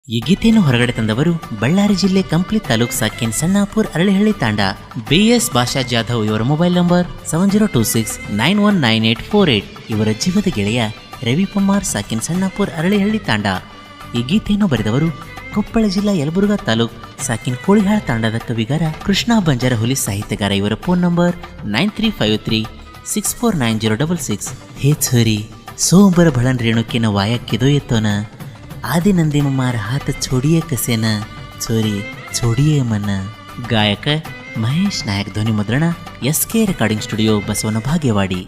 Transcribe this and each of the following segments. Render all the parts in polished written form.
ಈ ಗೀತೆಯನ್ನು ಹೊರಗಡೆ ತಂದವರು ಬಳ್ಳಾರಿ ಜಿಲ್ಲೆ ಕಂಪ್ಲಿ ತಾಲೂಕ್ ಸಾಕಿನ್ ಸಣ್ಣಾಪುರ್ ಅರಳಿಹಳ್ಳಿ ತಾಂಡ. BS ಭಾಷಾ ಜಾಧವ್ ಇವರ ಮೊಬೈಲ್ ನಂಬರ್ 7026919848. ಇವರ ಜೀವದ ಗೆಳೆಯ ರವಿ ಪಮ್ಮಾರ್ ಸಾಕಿನ್ ಸಣ್ಣಾಪುರ್ ಅರಳಿಹಳ್ಳಿ ತಾಂಡ. ಈ ಗೀತೆಯನ್ನು ಬರೆದವರು ಕೊಪ್ಪಳ ಜಿಲ್ಲಾ ಯಲಬುರ್ಗಾ ತಾಲೂಕ್ ಸಾಕಿನ್ ಕೋಳಿಹಾಳ ತಾಂಡದ ಕವಿಗಾರ ಕೃಷ್ಣ ಬಂಜಾರಹುಲಿ. ಸಾಹಿತ್ಯಗಾರ ಇವರ ಫೋನ್ ನಂಬರ್ 9353649066. ಹೇ ಛೋರಿ सोबर भळन रेणुके न वाया किदो येतो न आदि नंदी मार हात छोडिये कसे न छोरी छोडिये मन. गायक महेश नायक. ध्वनि मुद्रण SK रेकॉर्डिंग स्टुडिओ बसवನ भाग्यवाडी.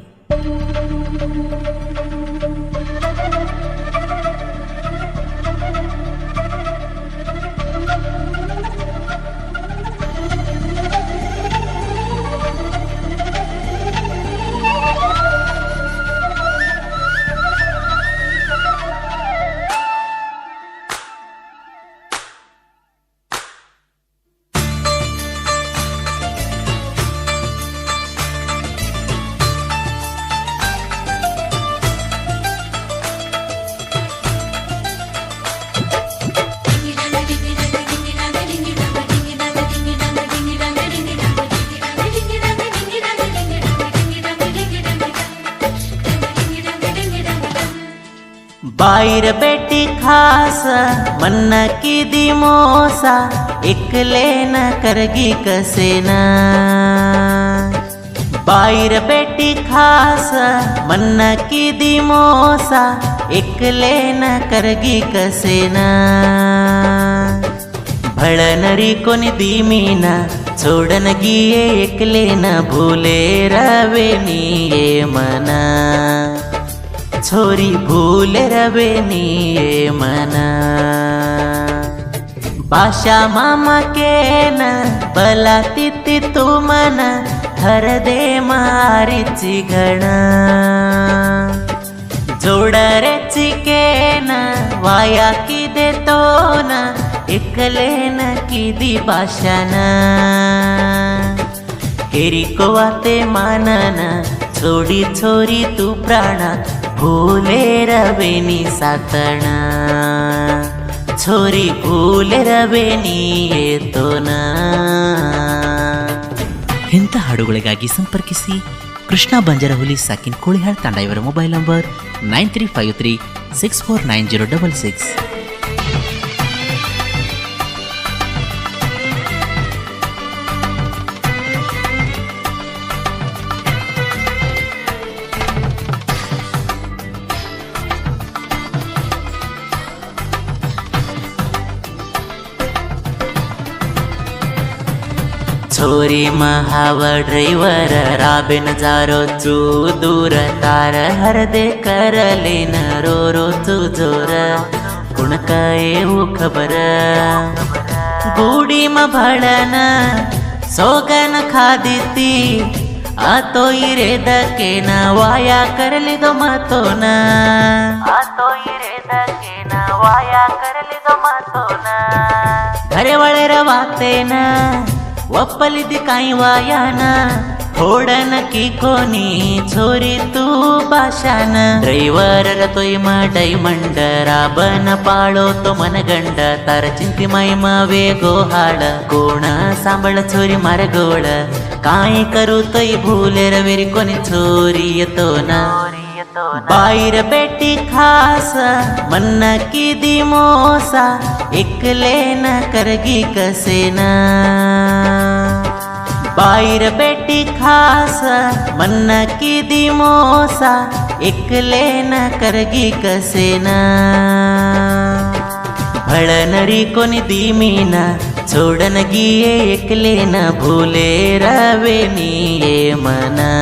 बाईर बेटी खास मन्न की दी मोसा एकले न करगी कसे न. बाईर बेटी खास मन्न की दी मोसा एकले न करगी कसे न. भळनरी कोणी दी मीना छोडन गिये एकले न भूले रवे निये मना. छोरी भूल रवे निये मना. बाशा मामा के न बला तिथि तू मन हर दे मारी चिगण. जोडरे चिके न वाया की दे तो न एकले न की दी बाशान. हेरी को वाते मानन छोडी छोरी तू प्राण भूले रवेनी सातण. छोरी भूले रवेनी ಏತೋ ನ. ಇಂಥ ಹಾಡುಗಳಿಗಾಗಿ ಸಂಪರ್ಕಿಸಿ ಕೃಷ್ಣ ಬಂಜಾರಹುಲಿ ಸಾಕಿನ್ ಕೋಳಿಹಾಳ ತಾಂಡ. ಇವರ ಮೊಬೈಲ್ ನಂಬರ್ 9353649066. छोरी महाव ड्राइवर राबेन जारो चू दूर तार हर दे करले न रो रो तू जोर. कुणकाये वो खबर गुडी म भळन सोगन खादिती आतो इरे दके न वाया करली दो मतो न. आतो इरे दके न वाया करली दो मतो न. घरे वळे रवाते न ಒಪ್ಪಲಿದ್ದಿ ಕಾಯುವಾಯಾನ ಹೋಡನ ಕಿ ಕೋನಿ छोरी तू ಭಾಷಾನ. ಡ್ರೈವರರ ತೊಯ್ಮ ಡೈಮಂಡ ರಾಬನ ಪಾಳೋ तो मनगंड तार चिंती माईम वेगो हाळ. कोण सांभळ छोरी मारगोळ काय करू तोय भूले रवेरी कोणी छोरी येतो ना. बाईर बेटी खास मन्न की दी मोसा एकले न करगी कसे न. बाईर बेटी खास मन्न की दी मोसा एकले न करगी कसे न. भळनरी कोणी दी मीना छोडन गिये एकले न भूले रवे निये मना.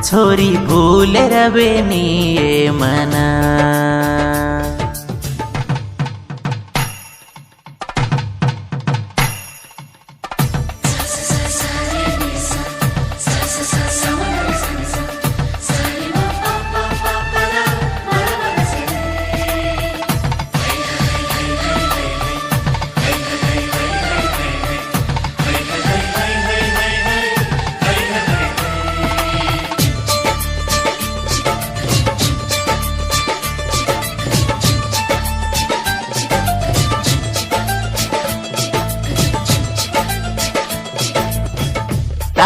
छोरी भूल रवे निये मना.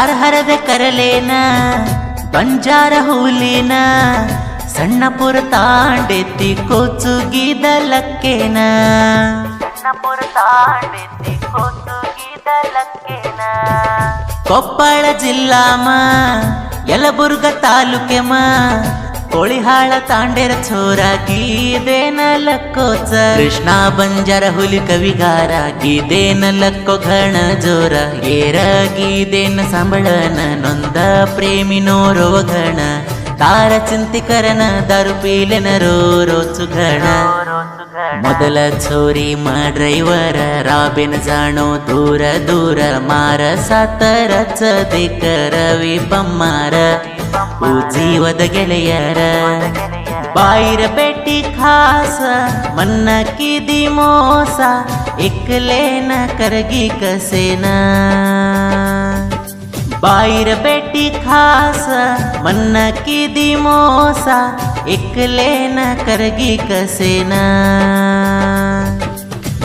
ಯಾರ ಹರದೆ ಕರಲೇನ ಬಂಜಾರ ಹೂಲಿನ ಸಣ್ಣಪುರ ತಾಂಡೆತ್ತಿ ಕೊಚ್ಚುಗಿದಲಕ್ಕೇನ ಸಣ್ಣಪುರ ತಾಂಡೆತ್ತಿ ಕೊಚ್ಚುಗಿದಲಕ್ಕೇನ ಕೊಪ್ಪಳ ಜಿಲ್ಲಾಮ ಯಲಬುರ್ಗ ತಾಲೂಕೆಮ ಕೋಳಿಹಾಳ ತಾಂಡೆರ ಚೋರ ಗೀದೇನ ಲಕ್ಕೋಚ ಕೃಷ್ಣ ಬಂಜಾರ ಹುಲಿ ಕವಿಗಾರ ಗೀದೇನ ಲಕ್ಕೋ ಘಣ ಜೋರ ಏರ ಗೀದೇನ ಸಂಬಳನ ನೊಂದ ಪ್ರೇಮಿನೋರೋ ಘಣ ತಾರ ಚಿಂತಿಕರನ ದಾರು ಪೀಲೆನ ರೋಚು ಘಣ ಮೊದಲ ಚೋರಿ ಡ್ರೈವರ ರಾಬಿನ ಜಾಣೋ ದೂರ ದೂರ ಮಾರ ಸಾತರ ಚದಿಕ ರವಿ ಬಮ್ಮಾರ ಜೀವದ ಗೆಳೆಯರ ಬಾಯಿರ ಬೆಟ್ಟಿ ಖಾಸ ಮನ್ನ ಕಿದಿ ಮೋಸ ಇಕ್ಕಲೇನ ಕರಗಿ ಕಸೇನ ಬಾಯಿರ ಬೆಟ್ಟಿ ಖಾಸ ಮನ್ನ ಕಿದಿ ಮೋಸ ಇಕ್ಕಲೇನ ಕರಗಿ ಕಸೇನ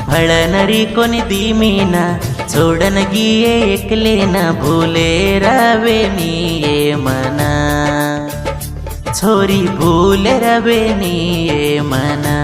ಭಳನರಿ ಕೊನಿದಿ ಮೀನ छोड़नगिए एकले न भूले रवे नीए मना छोरी भूले रवे नीए मना।